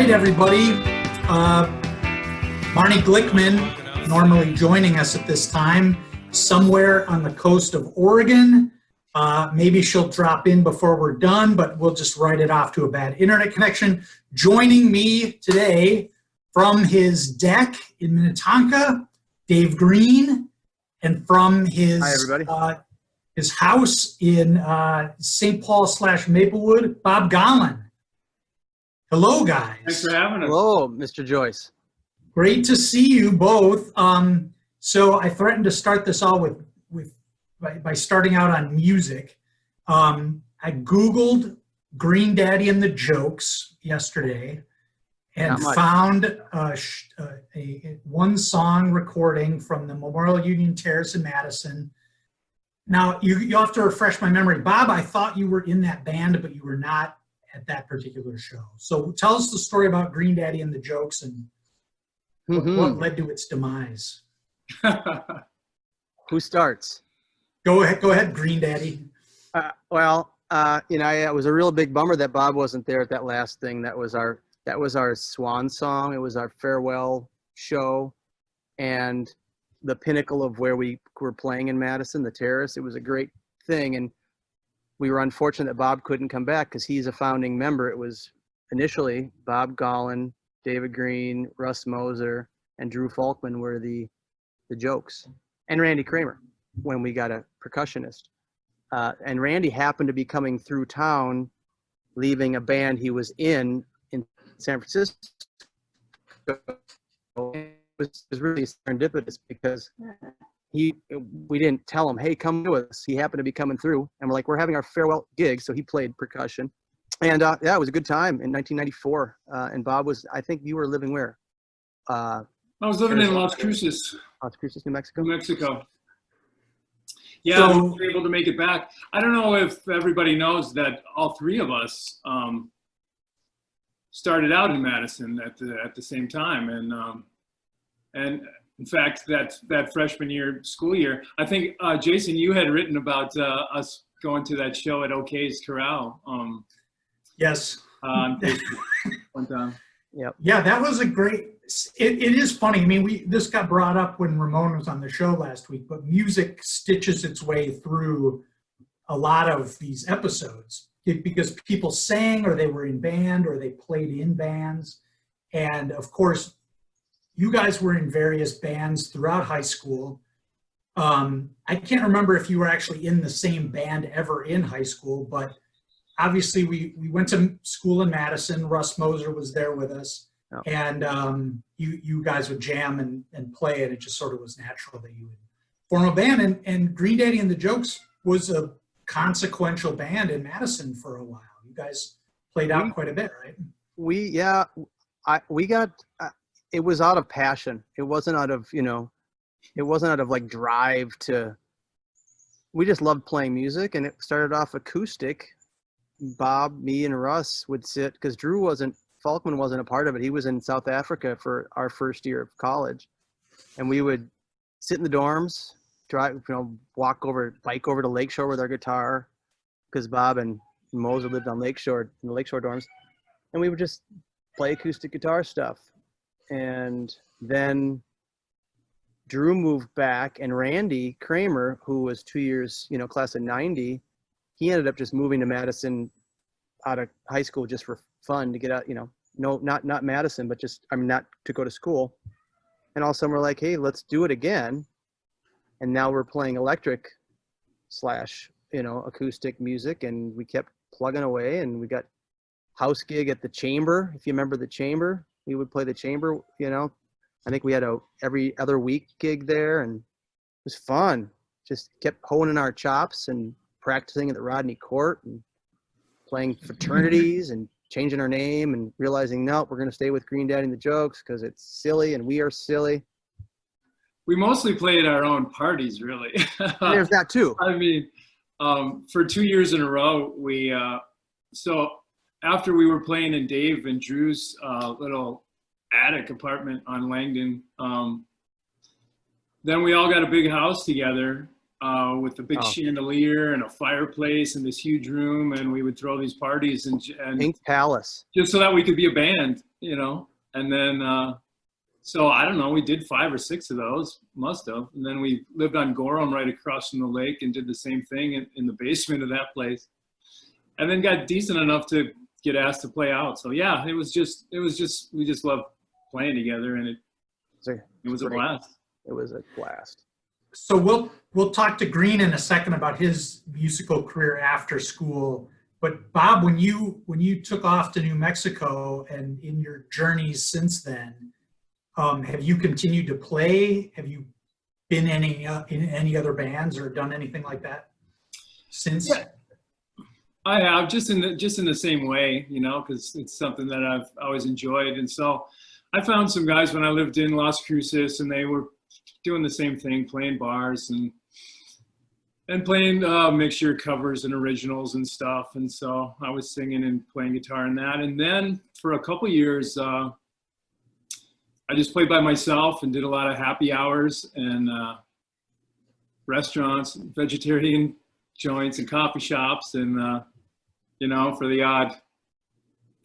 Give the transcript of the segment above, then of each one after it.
right, everybody. Marnie Glickman, normally joining us at this time, somewhere on the coast of Oregon. Maybe she'll drop in before we're done, but we'll just write it off to a bad internet connection. Joining me today from his deck in Minnetonka, Dave Green, and from his his house in St. Paul/Maplewood, Bob Gollon. Hello, guys. Thanks for having us. Hello, Mr. Joyce. Great to see you both. So I threatened to start this all by starting out on music. I Googled Green Daddy and the Jokes yesterday and found a one song recording from the Memorial Union Terrace in Madison. Now, you have to refresh my memory. Bob, I thought you were in that band, but you were not at that particular show. So tell us the story about Green Daddy and the Jokes and what led to its demise. Who starts? Go ahead, Green Daddy. It was a real big bummer that Bob wasn't there at that last thing. That was our swan song. It was our farewell show, and the pinnacle of where we were playing in Madison, the Terrace. It was a great thing, and we were unfortunate that Bob couldn't come back because he's a founding member. It was initially Bob Gollon, David Green, Russ Moser, and Drew Falkman were the Jokes, and Randy Kramer when we got a percussionist. And Randy happened to be coming through town, leaving a band he was in San Francisco. It was really serendipitous because we didn't tell him, hey, come with us. He happened to be coming through, and we're like, we're having our farewell gig, so he played percussion. And it was a good time in 1994. And Bob was, I think you were living where? I was living in Las Cruces. Las Cruces, New Mexico? New Mexico. Yeah, we were able to make it back. I don't know if everybody knows that all three of us started out in Madison at the same time. And in fact, that freshman school year, I think, Jason, you had written about us going to that show at OK's Corral. Yes. One time. Yep. Yeah, that was a great. It is funny. I mean, this got brought up when Ramon was on the show last week, but music stitches its way through a lot of these episodes because people sang, or they were in band, or they played in bands, and of course, you guys were in various bands throughout high school. I can't remember if you were actually in the same band ever in high school, but obviously we went to school in Madison. Russ Moser was there with us. Oh. And you guys would jam and play, and it just sort of was natural that you would form a band. And Green Daddy and the Jokes was a consequential band in Madison for a while. You guys played out quite a bit, right? It was out of passion. It wasn't out of like drive to. We just loved playing music, and it started off acoustic. Bob, me, and Russ would sit because Falkman wasn't a part of it. He was in South Africa for our first year of college, and we would sit in the dorms, bike over to Lakeshore with our guitar, because Bob and Moser lived on Lakeshore in the Lakeshore dorms, and we would just play acoustic guitar stuff. And then Drew moved back, and Randy Kramer, who was 2 years, class of 90, he ended up just moving to Madison out of high school just for fun to get out, not Madison, but not to go to school. And all of a sudden we're like, hey, let's do it again. And now we're playing electric / acoustic music, and we kept plugging away, and we got house gig at the Chamber. If you remember the Chamber, we would play the Chamber, I think we had a every other week gig there, and it was fun. Just kept honing our chops and practicing at the Rodney Court and playing fraternities and changing our name and realizing, no, we're going to stay with Green Daddy and the Jokes because it's silly and we are silly. We mostly played our own parties, really. There's that too. I mean, for 2 years in a row, so after we were playing in Dave and Drew's little attic apartment on Langdon, then we all got a big house together. with a big Oh. chandelier and a fireplace in this huge room, and we would throw these parties and Pink Palace. just so that we could be a band, you know. And then so I don't know, we did 5 or 6 of those, must have. And then we lived on Gollon right across from the lake and did the same thing in the basement of that place. And then got decent enough to get asked to play out. So yeah, we just loved playing together, and it was a Great. blast. It was a blast. So we'll talk to Green in a second about his musical career after school. But Bob, when you took off to New Mexico and in your journeys since then, have you continued to play? Have you been in any other bands or done anything like that since? Yeah. I have, just in the same way, you know, because it's something that I've always enjoyed. And so I found some guys when I lived in Las Cruces, and they were doing the same thing, playing bars and playing mixture covers and originals and stuff. And so I was singing and playing guitar in that. And then for a couple years, I just played by myself and did a lot of happy hours and restaurants, vegetarian joints and coffee shops, and you know, for the odd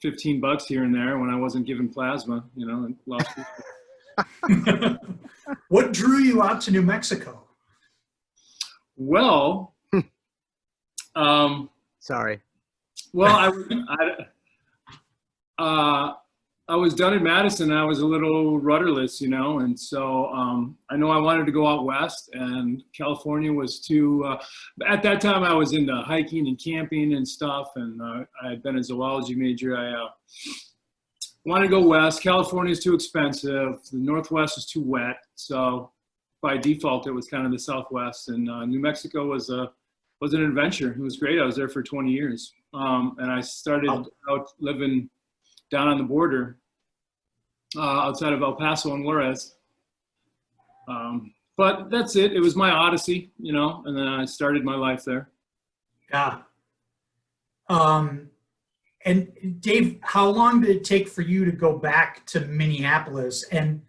$15 here and there when I wasn't given plasma, you know, and lost. What drew you out to New Mexico? Well, Sorry. well, I was done in Madison. I was a little rudderless, you know, and so I know I wanted to go out west, and California was too. At that time, I was into hiking and camping and stuff, and I had been a zoology major. I wanted to go west. California is too expensive. The Northwest is too wet, so by default, it was kind of the Southwest. And New Mexico was an adventure. It was great. I was there for 20 years, and I started out living down on the border outside of El Paso and Juarez. But that's it. It was my odyssey, you know, and then I started my life there. Yeah. And Dave, how long did it take for you to go back to Minneapolis? And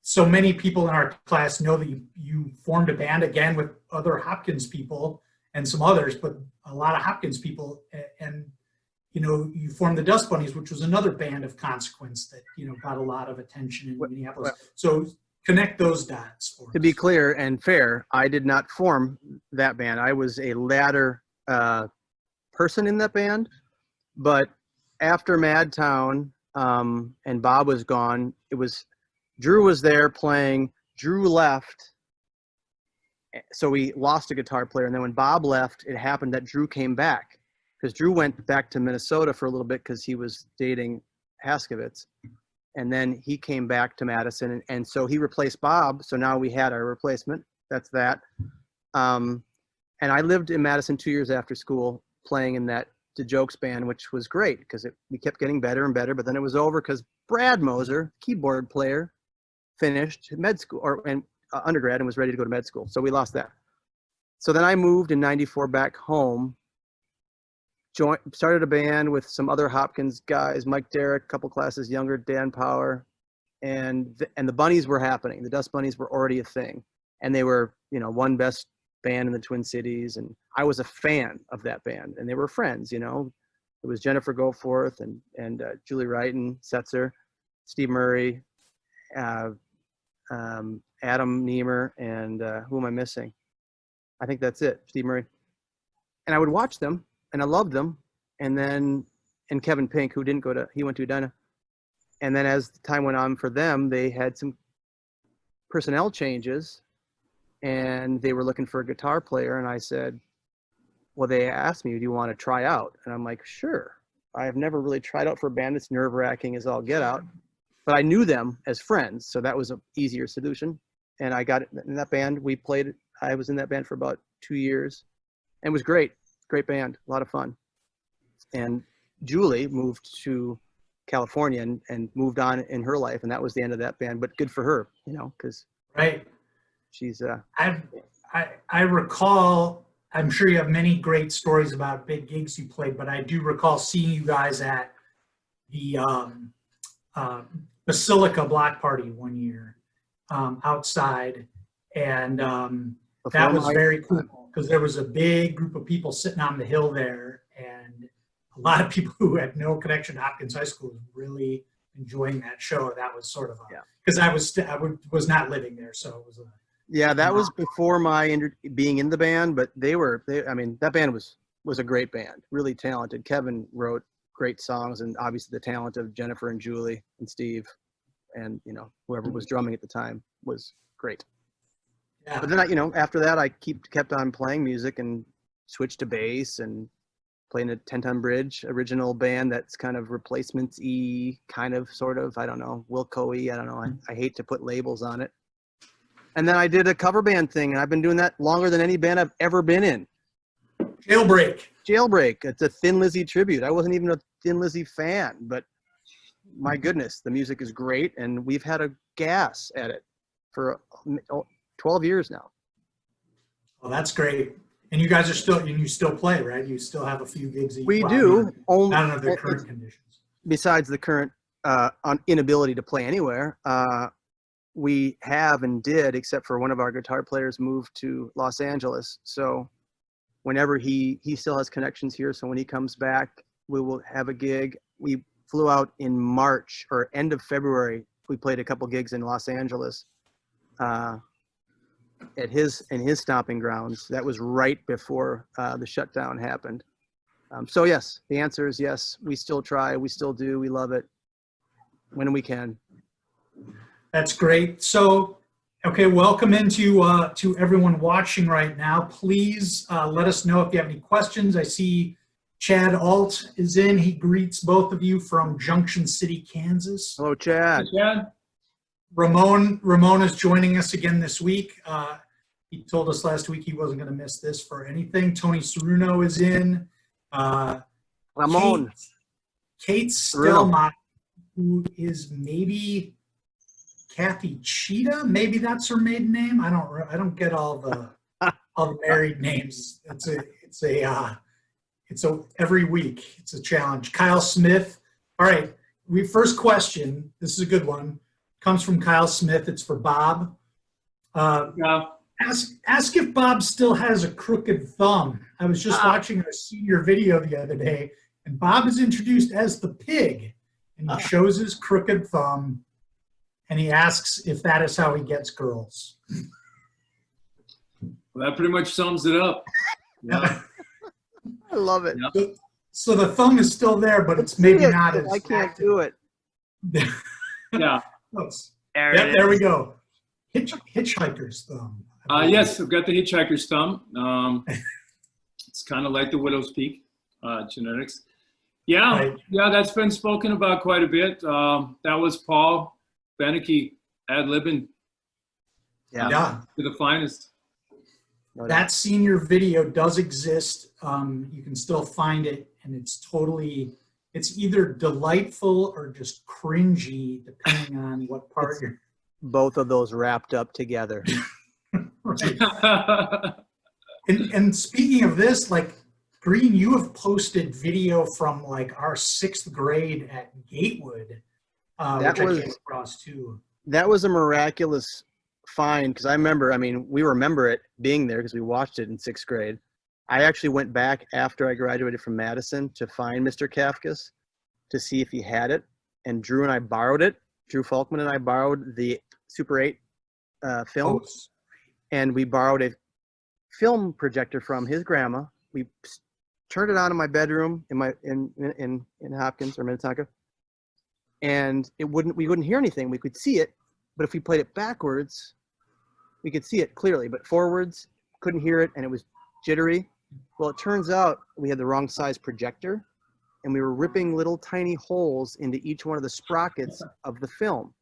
so many people in our class know that you formed a band again with other Hopkins people and some others, but a lot of Hopkins people, and you know, you formed the Dust Bunnies, which was another band of consequence that, you know, got a lot of attention in Minneapolis. So connect those dots for us. To be clear and fair, I did not form that band. I was a latter person in that band. But after Madtown and Bob was gone, Drew was there playing. Drew left, so we lost a guitar player. And then when Bob left, it happened that Drew came back. Because Drew went back to Minnesota for a little bit because he was dating Haskovitz. And then he came back to Madison. And so he replaced Bob. So now we had our replacement. That's that. And I lived in Madison 2 years after school playing in that The Jokes band, which was great because we kept getting better and better. But then it was over because Brad Moser, keyboard player, finished med school and undergrad and was ready to go to med school. So we lost that. So then I moved in '94 back home. Started a band with some other Hopkins guys, Mike Derrick, a couple classes younger, Dan Power, and the Bunnies were happening. The Dust Bunnies were already a thing, and they were, you know, one best band in the Twin Cities, and I was a fan of that band, and they were friends, you know. It was Jennifer Goforth and Julie Wrighton, Setzer, Steve Murray, Adam Niemer, and who am I missing? I think that's it, Steve Murray. And I would watch them. And I loved them, and Kevin Pink, who he went to Edina. And then as time went on for them, they had some personnel changes, and they were looking for a guitar player. And I said, well, they asked me, do you want to try out? And I'm like, sure. I have never really tried out for a band. It's nerve-wracking as all get out. But I knew them as friends, so that was an easier solution. And I got in that band. I was in that band for about 2 years, and it was great. Great band, a lot of fun. And Julie moved to California and moved on in her life, and that was the end of that band. But good for her, you know, because right. She's. I recall. I'm sure you have many great stories about big gigs you played, but I do recall seeing you guys at the Basilica block party one year outside, And Before that was my very time. cool because there was a big group of people sitting on the hill there, and a lot of people who had no connection to Hopkins High School was really enjoying that show. That was sort of because I was not living there, so it was Yeah, that was before my being in the band, but I mean, that band was a great band, really talented. Kevin wrote great songs, and obviously the talent of Jennifer and Julie and Steve and, you know, whoever was drumming at the time was great. yeah. But then after that, I kept on playing music and switched to bass and playing a 10-ton bridge original band that's kind of replacements-y, kind of, sort of, I don't know, Wilco-y, I don't know. I hate to put labels on it. And then I did a cover band thing, and I've been doing that longer than any band I've ever been in. Jailbreak. It's a Thin Lizzy tribute. I wasn't even a Thin Lizzy fan, but my goodness, the music is great, and we've had a gas at it for 12 years now. Well, that's great. And you guys you still play, right? You still have a few gigs. We do. Not under the current conditions. Besides the current inability to play anywhere, we have and did, except for one of our guitar players moved to Los Angeles. So whenever he still has connections here, so when he comes back, we will have a gig. We flew out in March or end of February. We played a couple gigs in Los Angeles in his stomping grounds. That was right before the shutdown happened. So yes, the answer is yes. We still try. We still do. We love it when we can. That's great. So, okay, welcome into to everyone watching right now. Please let us know if you have any questions. I see Chad Alt is in. He greets both of you from Junction City, Kansas. Hello, Chad. Hey, Chad. Ramon is joining us again this week. He told us last week he wasn't going to miss this for anything. Tony Ceruno is in. Ramon. Kate Stelmach, who is maybe Kathy Cheetah. Maybe that's her maiden name. I don't get all the married names. It's every week it's a challenge. Kyle Smith. All right. First question. This is a good one. Comes from Kyle Smith. It's for Bob. Yeah. Ask if Bob still has a crooked thumb. I was just watching a senior video the other day, and Bob is introduced as the pig, and he shows his crooked thumb, and he asks if that is how he gets girls. Well, that pretty much sums it up. Yeah. I love it. Yeah. So the thumb is still there, but it's maybe not as I can't active. do it. Yeah. Close. There Yep, it there we is. go. Hitchhiker's thumb. Yes, I've got the hitchhiker's thumb. It's kind of like the widow's peak, genetics. Yeah, Right. yeah, that's been spoken about quite a bit. That was Paul Beneke ad-libbing Yeah. to the finest. No doubt. That senior video does exist. You can still find it, and it's either delightful or just cringy, depending on what part you're. Both of those wrapped up together. Right. And speaking of this, like, Green, you have posted video from like our 6th grade at Gatewood, which I came across too. That was a miraculous find, because we remember it being there because we watched it in 6th grade. I actually went back after I graduated from Madison to find Mr. Kafkas to see if he had it, and Drew and I borrowed it. Drew Falkman and I borrowed the Super 8 film, and we borrowed a film projector from his grandma. We turned it on in my bedroom in Hopkins or Minnetonka, and we wouldn't hear anything. We could see it, but if we played it backwards, we could see it clearly, but forwards, couldn't hear it, and it was jittery. Well, it turns out we had the wrong size projector, and we were ripping little tiny holes into each one of the sprockets of the film.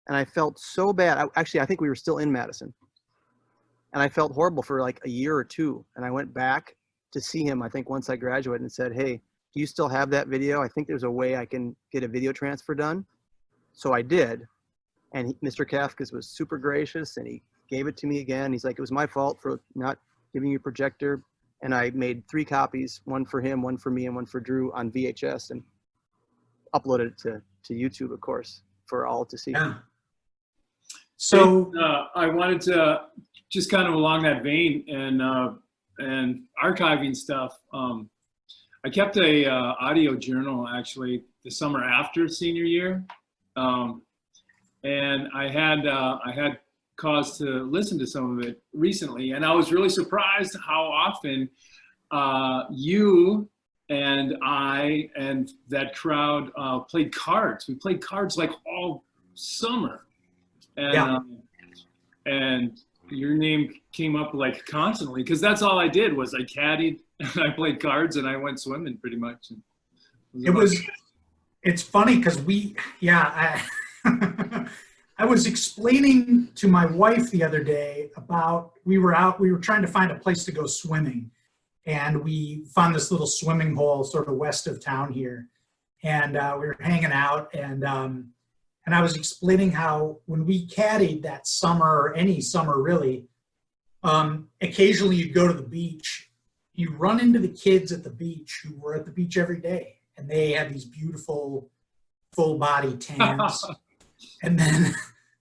And I felt so bad. I think we were still in Madison. And I felt horrible for like a year or two. And I went back to see him, I think, once I graduated, and said, hey, do you still have that video? I think there's a way I can get a video transfer done. So I did. And Mr. Kafkas was super gracious, and he gave it to me again. He's like, it was my fault for not giving you a projector. And I made 3 copies, one for him, one for me, and one for Drew on VHS, and uploaded it to YouTube, of course, for all to see. Yeah. So I wanted to just kind of along that vein and archiving stuff. I kept a audio journal actually the summer after senior year, and I had cause to listen to some of it recently, and I was really surprised how often you and I and that crowd played cards. We played cards like all summer, and and your name came up like constantly because that's all I did was I caddied and I played cards and I went swimming pretty much. It's funny because I was explaining to my wife the other day about we were trying to find a place to go swimming, and we found this little swimming hole sort of west of town here, and we were hanging out, and I was explaining how when we caddied that summer, or any summer really, occasionally you'd go to the beach, you run into the kids at the beach who were at the beach every day, and they had these beautiful full body tans. And then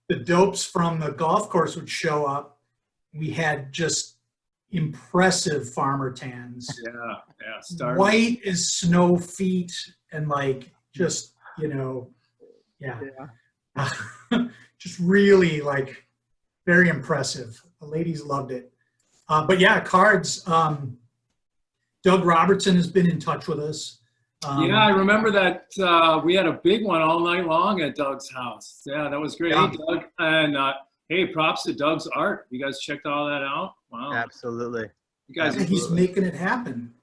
the dopes from the golf course would show up. We had just impressive farmer tans. Yeah. White as snow feet and like just, just really like very impressive. The ladies loved it. But yeah, cards. Doug Robertson has been in touch with us. Yeah, I remember that we had a big one all night long at Doug's house. Yeah, that was great. Yeah. Hey, Doug. And hey, props to Doug's art. You guys checked all that out? Wow. Absolutely. You guys, he's making it happen.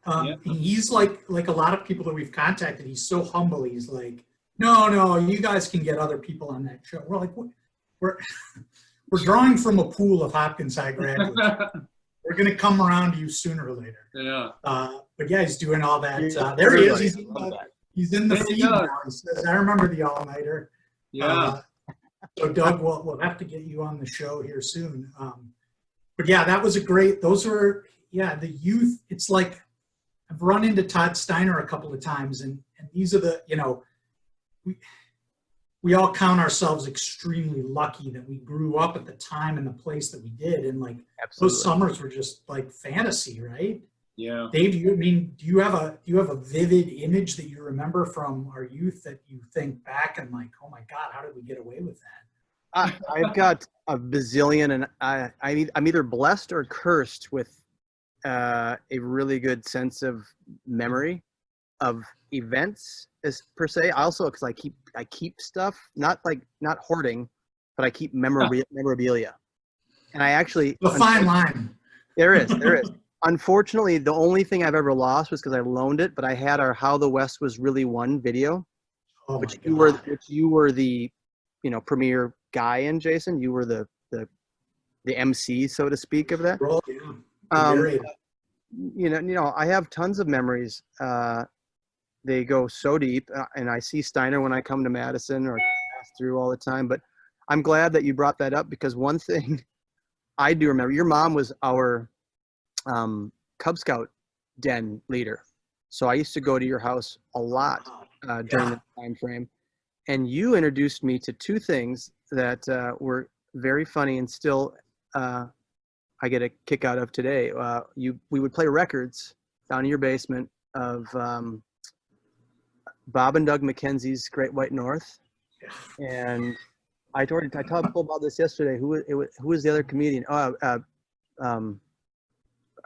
He's like a lot of people that we've contacted. He's so humble. He's like, no, you guys can get other people on that show. We're like, we're drawing from a pool of Hopkins High graduates. We're going to come around to you sooner or later. Yeah. But yeah, he's doing all that. There he is. He's in the feed now. He says, I remember the all-nighter. Yeah. So Doug, we'll have to get you on the show here soon. But yeah, that was those were, the youth. It's like, I've run into Todd Steiner a couple of times, and these are the, we all count ourselves extremely lucky that we grew up at the time and the place that we did. And like, Absolutely. those summers were just like fantasy, right? Yeah. Dave, do you have a vivid image that you remember from our youth that you think back and like, oh my God, how did we get away with that? I've got a bazillion, and I'm either blessed or cursed with a really good sense of memory of events as per se. Also, because I keep stuff, not hoarding, but I keep memorabilia. And I actually The fine line. There is. Unfortunately, the only thing I've ever lost was because I loaned it, but I had our "How the West Was Really Won" video, which you were the premier guy in, Jason. You were the MC, so to speak, of that. I have tons of memories. They go so deep, and I see Steiner when I come to Madison or pass through all the time. But I'm glad that you brought that up, because one thing I do remember, your mom was our Cub Scout den leader. So I used to go to your house a lot during that time frame. And you introduced me to two things that were very funny and still I get a kick out of today. We would play records down in your basement of Bob and Doug McKenzie's Great White North. And I told people about this yesterday. Who was the other comedian?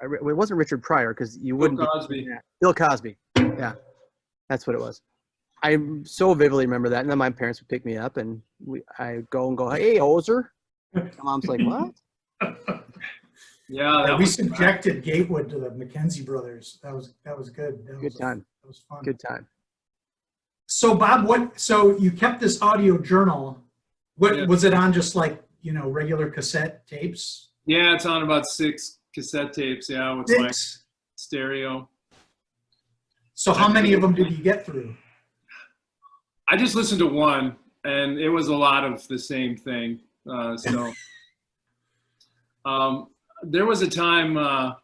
It wasn't Richard Pryor, because you wouldn't. Bill Cosby. Bill Cosby. Yeah, that's what it was. I so vividly remember that. And then my parents would pick me up, and I go, hey, hoser. My mom's like, what? Yeah, we subjected Gatewood to the McKenzie Brothers. That was good. Good time. That was fun. Good time. So Bob, so you kept this audio journal. Was it on just like, regular cassette tapes? Yeah, it's on about 6 cassette tapes. Yeah, with 6? my stereo. So how many of them did you get through? I just listened to one, and it was a lot of the same thing. There was a time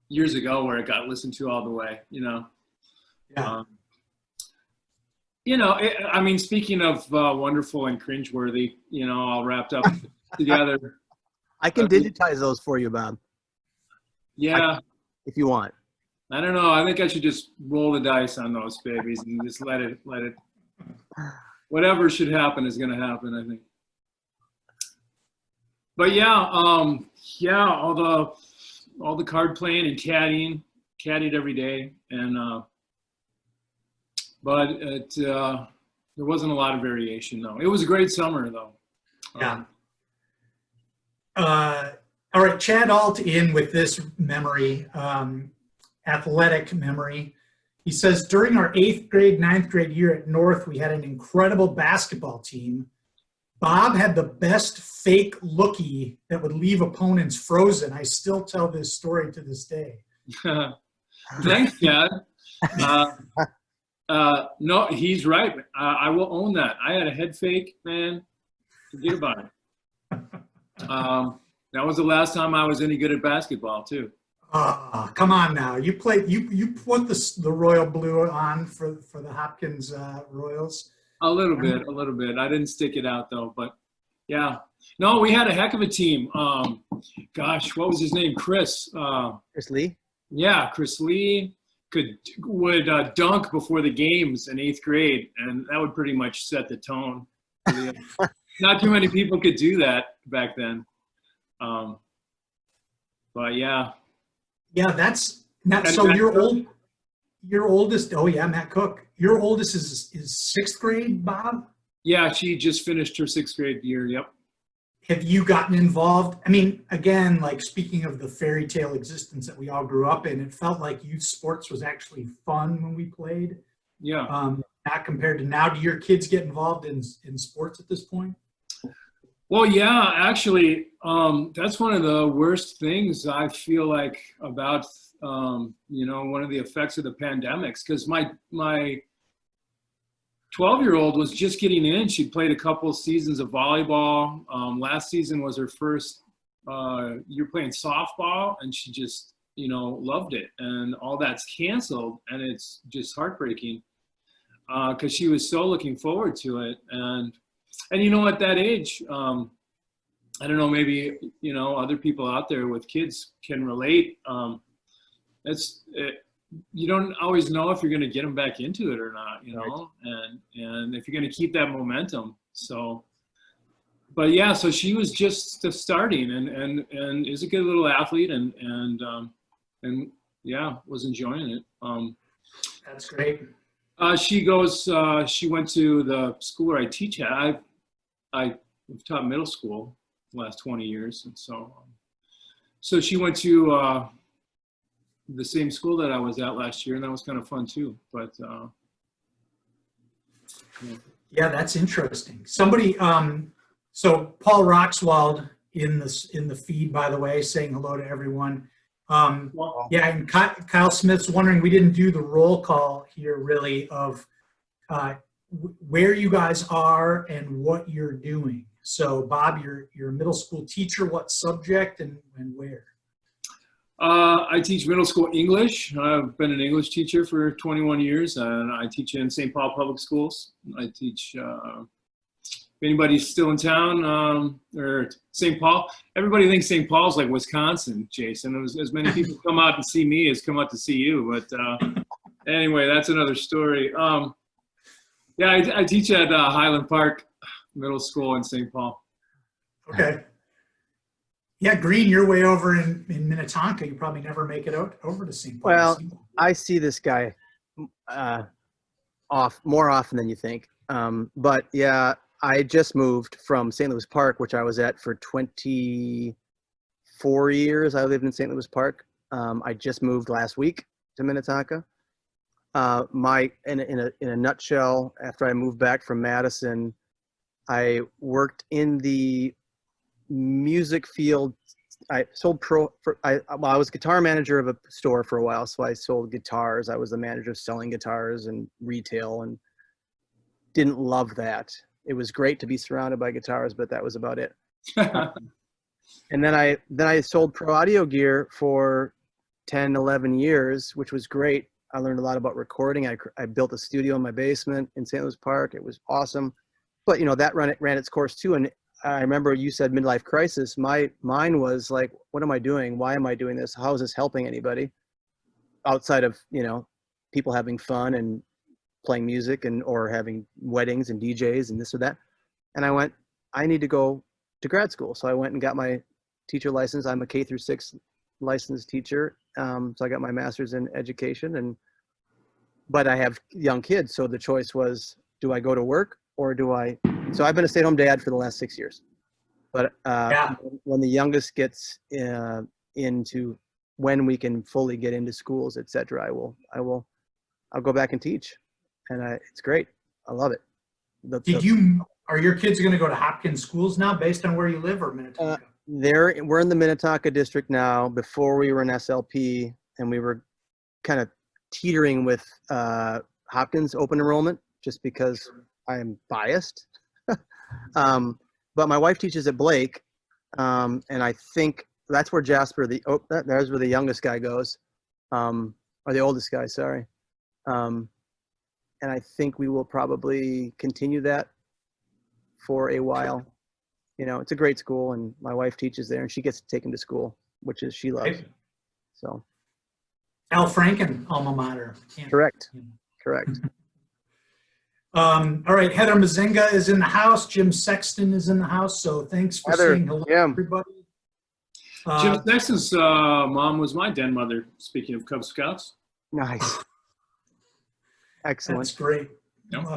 years ago where it got listened to all the way. Yeah. Speaking of wonderful and cringeworthy, all wrapped up together. I can digitize those for you, Bob, Yeah. if you want. I don't know. I think I should just roll the dice on those babies and just let it. Whatever should happen is going to happen, I think. But yeah, all the card playing and caddied every day, and but there wasn't a lot of variation though. It was a great summer though. Yeah. All right, Chad Alt in with this memory, athletic memory. He says, during our 8th grade, 9th grade year at North, we had an incredible basketball team. Bob had the best fake lookie that would leave opponents frozen. I still tell this story to this day. Thanks, Chad. No, he's right. I will own that. I had a head fake, man. Forget about it. That was the last time I was any good at basketball, too. Come on now. You put the royal blue on for the Hopkins Royals. A little bit. I didn't stick it out though, but yeah. No, we had a heck of a team. Gosh, what was his name? Chris. Chris Lee? Yeah, Chris Lee would dunk before the games in 8th grade, and that would pretty much set the tone. Not too many people could do that back then. But yeah. Yeah, that's not so. Your oldest. Oh yeah, Matt Cook. Your oldest is 6th grade, Bob. Yeah, she just finished her 6th grade year. Yep. Have you gotten involved? I mean, again, like speaking of the fairy tale existence that we all grew up in, it felt like youth sports was actually fun when we played. Yeah. Not compared to now. Do your kids get involved in sports at this point? Well, yeah, actually, that's one of the worst things I feel like about, one of the effects of the pandemics, because my 12-year-old was just getting in. She played a couple of seasons of volleyball. Last season was her first year playing softball, and she just, loved it. And all that's canceled, and it's just heartbreaking because she was so looking forward to it. And at that age, I don't know, maybe, other people out there with kids can relate. You don't always know if you're going to get them back into it or not, right. and if you're going to keep that momentum. So, but yeah, so she was just starting and is a good little athlete and yeah, was enjoying it. That's great. She went to the school where I teach at. I've taught middle school the last 20 years. And so she went to the same school that I was at last year, and that was kind of fun too. But yeah, that's interesting. Somebody, so Paul Roxwald in the feed, by the way, saying hello to everyone. Yeah, and Kyle Smith's wondering, we didn't do the roll call here really of where you guys are and what you're doing. So Bob, you're a middle school teacher, what subject and where? I teach middle school English. I've been an English teacher for 21 years, and I teach in St. Paul Public Schools. I teach, if anybody's still in town, or St. Paul, everybody thinks St. Paul's like Wisconsin, Jason. As many people come out and see me as come out to see you. But anyway, that's another story. Yeah, I teach at Highland Park Middle School in St. Paul. Okay. Yeah, Green, you're way over in Minnetonka. You probably never make it over to St. Paul. Well, I see this guy more often than you think. But yeah, I just moved from St. Louis Park, which I was at for 24 years. I lived in St. Louis Park. I just moved last week to Minnetonka. In a nutshell, after I moved back from Madison, I worked in the music field. I sold I was guitar manager of a store for a while, so I sold guitars. I was the manager of selling guitars and retail, and didn't love that. It was great to be surrounded by guitars, but that was about it. And then I sold pro audio gear for 10, 11 years, which was great. I learned a lot about recording. I built a studio in my basement in St. Louis Park. It was awesome. But, that ran its course too. And I remember you said midlife crisis. Mine was like, what am I doing? Why am I doing this? How is this helping anybody outside of, people having fun and playing music or having weddings and DJs and this or that. And I went, I need to go to grad school. So I went and got my teacher license. I'm a K-6 licensed teacher. So I got my master's in education but I have young kids. So the choice was, do I go to work or so I've been a stay-at-home dad for the last 6 years. But when the youngest gets into when we can fully get into schools, et cetera, I'll go back and teach. And it's great. I love it. Are your kids going to go to Hopkins schools now based on where you live or Minnetonka? We're in the Minnetonka district now. Before we were in SLP, and we were kind of teetering with Hopkins open enrollment just because I am biased. But my wife teaches at Blake, and I think that's where Jasper, there's where the youngest guy goes, or the oldest guy, sorry. And I think we will probably continue that for a while. It's a great school, and my wife teaches there, and she gets to take him to school, which she loves. Right. So. Al Franken alma mater. Correct. All right, Heather Mazinga is in the house. Jim Sexton is in the house. So thanks for saying hello, everybody. Jim Sexton's mom was my den mother, speaking of Cub Scouts. Nice. Excellent. That's great. Yep. We'll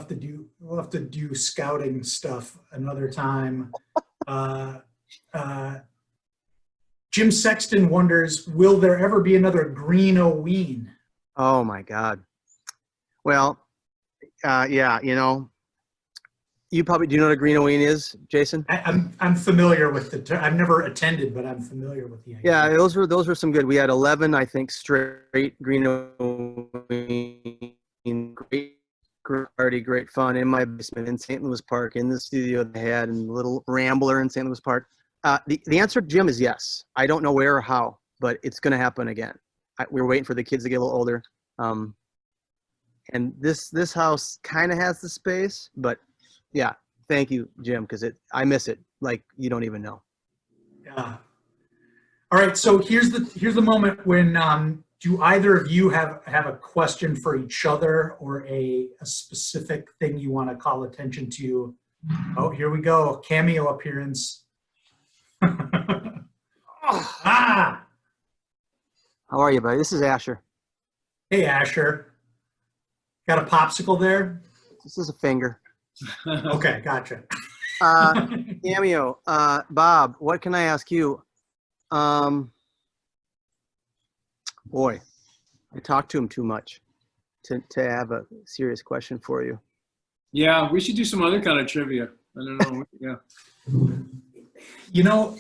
have to do scouting stuff another time. Jim Sexton wonders, will there ever be another Green-O-Ween? Oh my God. Well, yeah, you probably, do you know what a Green-O-Ween is, Jason? I'm familiar with the term. I've never attended, but I'm familiar with the idea. Yeah, those were some good. We had 11, I think, straight Green-O-Ween. Great party, great fun in my basement in St. Louis Park, in the studio they had, and a little Rambler in St. Louis Park. The answer, Jim, is yes. I don't know where or how, but it's going to happen again. We were waiting for the kids to get a little older. And this house kind of has the space, but yeah, thank you, Jim, because I miss it like you don't even know. Yeah. All right, so here's the moment when do either of you have a question for each other or a specific thing you want to call attention to? Oh, here we go. Cameo appearance. How are you, buddy? This is Asher. Hey, Asher. Got a popsicle there? This is a finger. Okay, gotcha. Cameo. Bob, what can I ask you? Boy, I talk to him too much to have a serious question for you. Yeah, we should do some other kind of trivia. I don't know. Yeah.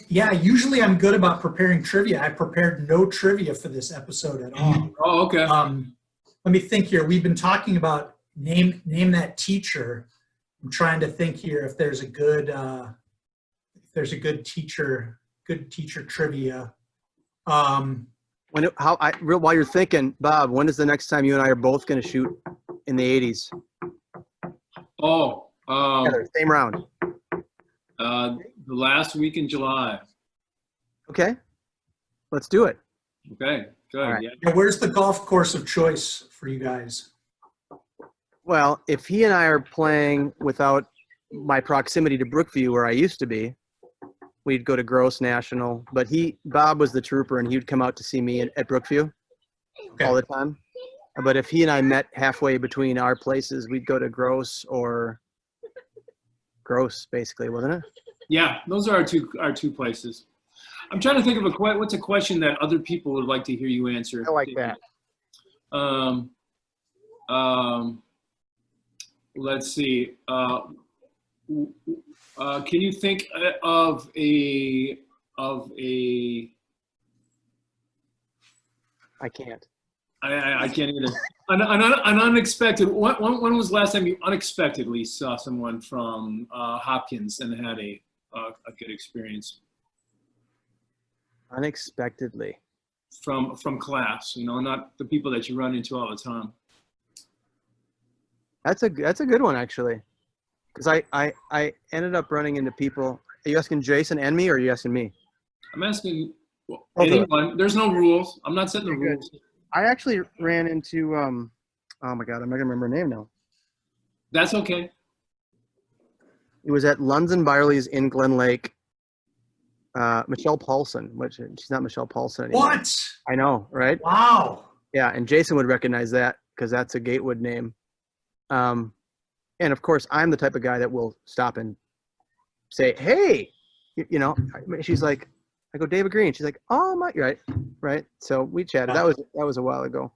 Yeah, usually I'm good about preparing trivia. I prepared no trivia for this episode at all. Oh, okay. Let me think here. We've been talking about name that teacher. I'm trying to think here if there's a good teacher trivia. While you're thinking, Bob, when is the next time you and I are both going to shoot in the 80s? Oh, same round. The last week in July. Okay, let's do it. Okay, good. Right. Yeah. Yeah, where's the golf course of choice for you guys? Well, if he and I are playing without my proximity to Brookview, where I used to be, we'd go to Gross National. But Bob was the trooper, and he would come out to see me at Brookview all the time. But if he and I met halfway between our places, we'd go to Gross or Gross, basically, wasn't it? Yeah, those are our two places. I'm trying to think of what's a question that other people would like to hear you answer. I like that. Let's see. Can you think of a? I can't. I can't either. An unexpected. When was the last time you unexpectedly saw someone from Hopkins and had a good experience? Unexpectedly. From class, not the people that you run into all the time. That's a good one, actually, because I ended up running into people Are you asking Jason and me, or are you asking me? I'm asking Okay. anyone. There's no rules. I'm not setting the Okay, good. rules. I actually ran into oh my God, I'm not gonna remember her name now. That's okay. It was at Lunds and Byerly's in Glen Lake. Michelle Paulson, which she's not Michelle Paulson anymore. What? I know, right? Wow. Yeah, and Jason would recognize that because that's a Gatewood name. And of course, I'm the type of guy that will stop and say, "Hey," you know. She's like, I go, "David Green." She's like, "Oh my," right. So we chatted. That was a while ago.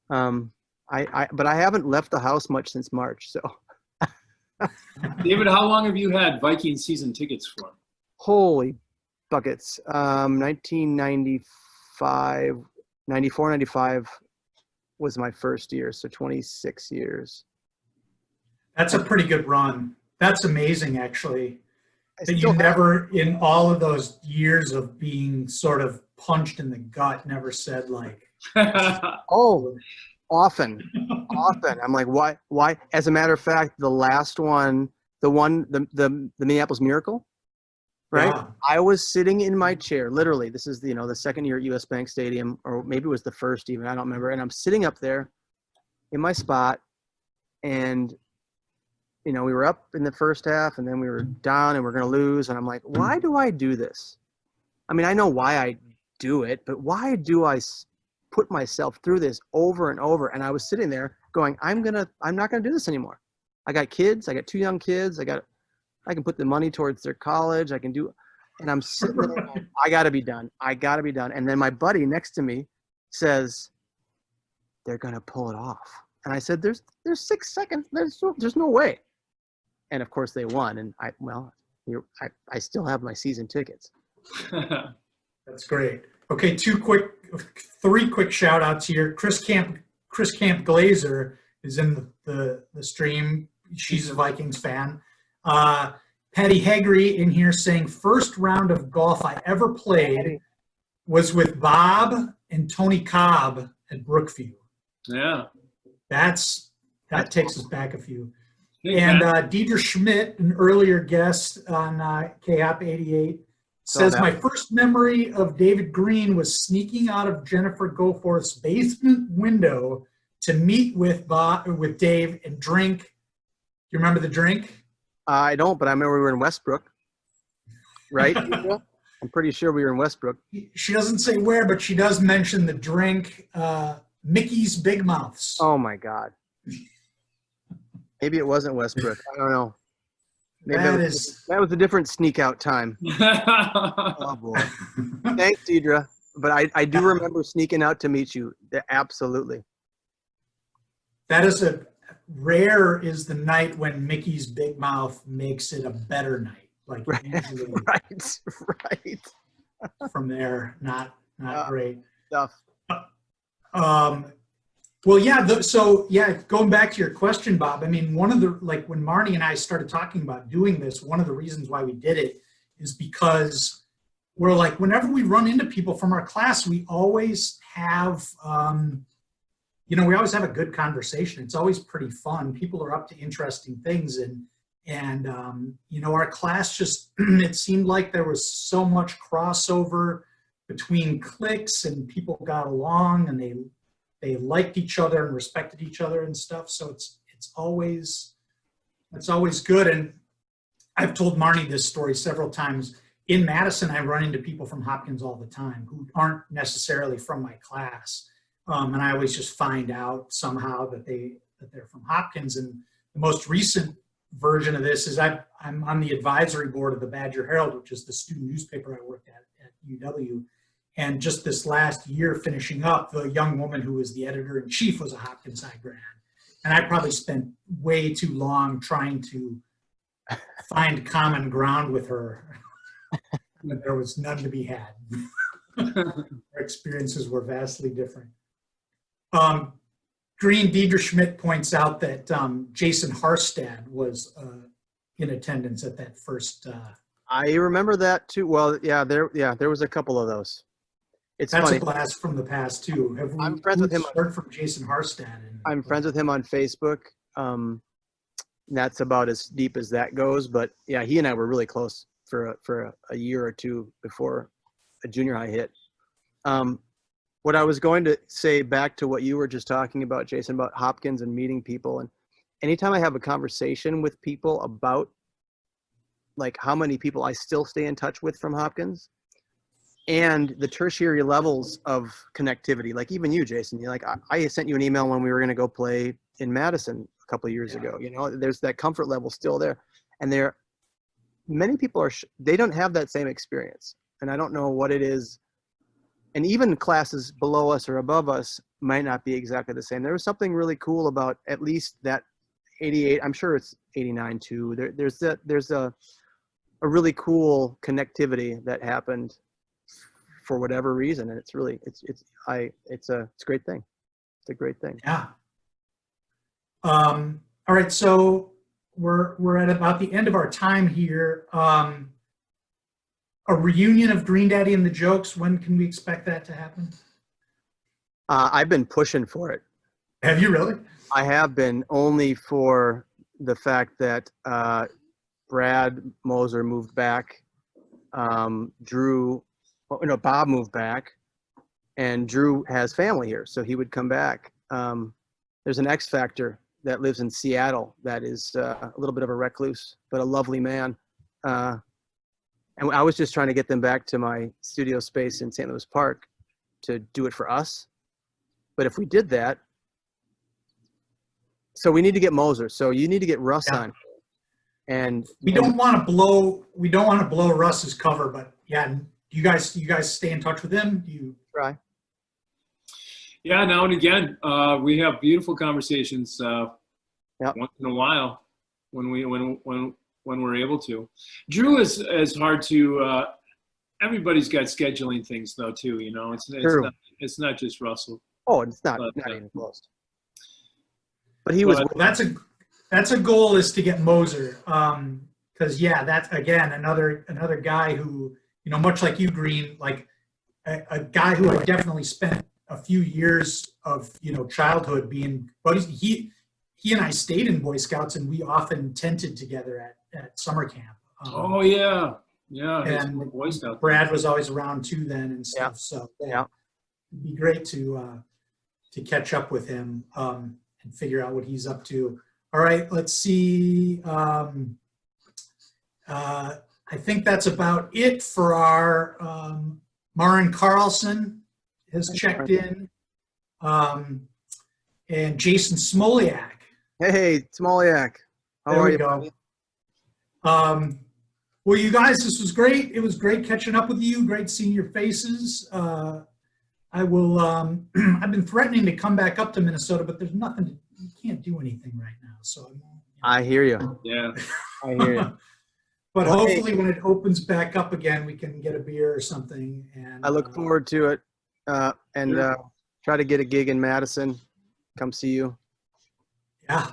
But I haven't left the house much since March. So, David, how long have you had Viking season tickets for? holy buckets. 1995, 94, 95 was my first year. So 26 years. That's a pretty good run. That's amazing, actually. I That you still have- never, in all of those years of being sort of punched in the gut, never said like, Oh, often. I'm like, why? As a matter of fact, the last one, the Minneapolis Miracle, right? Yeah. I was sitting in my chair, literally. This is the second year at US Bank Stadium, or maybe it was the first even, I don't remember. And I'm sitting up there in my spot, and we were up in the first half, and then we were down, and we're going to lose. And I'm like, why do I do this? I mean, I know why I do it, but why do I put myself through this over and over? And I was sitting there going, I'm not gonna do this anymore. I got kids. I got 2 young kids. I can put the money towards their college. And I'm sitting there going, I gotta be done. And then my buddy next to me says, they're gonna pull it off. And I said, there's 6 seconds. There's no way. And of course they won. And I still have my season tickets. That's great. Okay, 3 quick shout outs here. Chris Camp Glazer is in the stream. She's a Vikings fan. Patty Hagry in here saying, first round of golf I ever played was with Bob and Tony Cobb at Brookview. Yeah. That takes us back a few. Hey, And Matt. Deidre Schmidt, an earlier guest on KHOP88, says, my first memory of David Green was sneaking out of Jennifer Goforth's basement window to meet with Dave and drink. Do you remember the drink? I don't, but I remember we were in Westbrook, right? I'm pretty sure we were in Westbrook. She doesn't say where, but she does mention the drink, Mickey's Big Mouths. Oh my God. Maybe it wasn't Westbrook. I don't know. Maybe that was a different sneak out time. Oh boy. Thanks, Deidre. But I do remember sneaking out to meet you. Absolutely. That is rare is the night when Mickey's Big Mouth makes it a better night. Like usually right. From there, not great Stuff. Well, yeah. Going back to your question, Bob. I mean, one of the when Marnie and I started talking about doing this, one of the reasons why we did it is because we're like, whenever we run into people from our class, we always have, we always have a good conversation. It's always pretty fun. People are up to interesting things, and our class just it seemed like there was so much crossover between cliques, and people got along, and they liked each other and respected each other and stuff. So it's always good. And I've told Marnie this story several times. In Madison, I run into people from Hopkins all the time who aren't necessarily from my class. And I always just find out somehow that they're from Hopkins. And the most recent version of this is I'm on the advisory board of the Badger Herald, which is the student newspaper I worked at UW. And just this last year finishing up, the young woman who was the editor-in-chief was a Hopkins High grad. And I probably spent way too long trying to find common ground with her. But there was none to be had. Our experiences were vastly different. Deidre Schmidt points out that Jason Harstad was in attendance at that first. I remember that too. Well, yeah, there was a couple of those. That's funny. A blast from the past too. I'm friends with him. Heard from Jason Harstad. I'm friends with him on Facebook. That's about as deep as that goes. But yeah, he and I were really close for a year or two before a junior high hit. What I was going to say back to what you were just talking about, Jason, about Hopkins and meeting people, and anytime I have a conversation with people about like how many people I still stay in touch with from Hopkins and the tertiary levels of connectivity, like even you, Jason, you're like, I sent you an email when we were going to go play in Madison a couple of years ago. You know, there's that comfort level still there. And many people they don't have that same experience. And I don't know what it is. And even classes below us or above us might not be exactly the same. There was something really cool about at least that 88. I'm sure it's 89 too. There's a really cool connectivity that happened for whatever reason, and it's a great thing. It's a great thing. Yeah. All right, so we're at about the end of our time here. A reunion of Green Daddy and the Jokes. When can we expect that to happen? I've been pushing for it. Have you really? I have been, only for the fact that Brad Moser moved back. Bob moved back, and Drew has family here, so he would come back. There's an X Factor that lives in Seattle that is a little bit of a recluse, but a lovely man. And I was just trying to get them back to my studio space in St. Louis Park to do it for us. But if we did that, so we need to get Moser. So you need to get Russ on. And we don't want to blow Russ's cover, but yeah, you guys stay in touch with him? You try? Yeah, now and again, we have beautiful conversations once in a while when we're able to. Drew is hard to. Everybody's got scheduling things though too. You know, it's not just Russell. Oh, it's not even close. But he was. That's a goal, is to get Moser, because that's again another guy who, you know, much like you, Green, like a guy who I definitely spent a few years of, you know, childhood being buddies. He and I stayed in Boy Scouts, and we often tented together at summer camp. Oh yeah, and Boy Scout. Brad was always around too then and stuff. So it'd be great to catch up with him and figure out what he's up to. All right, let's see. I think that's about it for our Maren Carlson has checked in, and Jason Smoliak. Hey, Smoliak. How are you? There we go. Well, you guys, this was great. It was great catching up with you. Great seeing your faces. I will. I've been threatening to come back up to Minnesota, but there's nothing. You can't do anything right now. So I hear you. Yeah, I hear you. But hopefully, when it opens back up again, we can get a beer or something. And I look forward to it, and try to get a gig in Madison. Come see you. Yeah,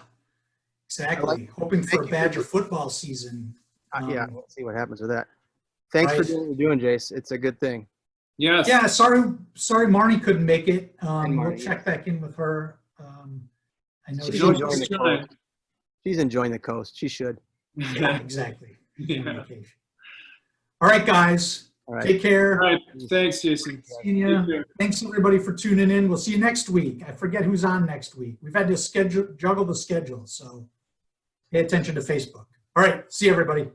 exactly. Hoping for a Badger football season. We'll see what happens with that. Thanks for doing what you're doing, Jace. It's a good thing. Yes. Yeah. Sorry, Marnie couldn't make it. We'll check back in with her. I know she's enjoying the coast. She's enjoying the coast. She should. Yeah, exactly. Yeah. All right, guys. All right. Take care. All right. Thanks, Jason. Thanks, everybody, for tuning in. We'll see you next week. I forget who's on next week. We've had to juggle the schedule, so pay attention to Facebook. All right. See you, everybody.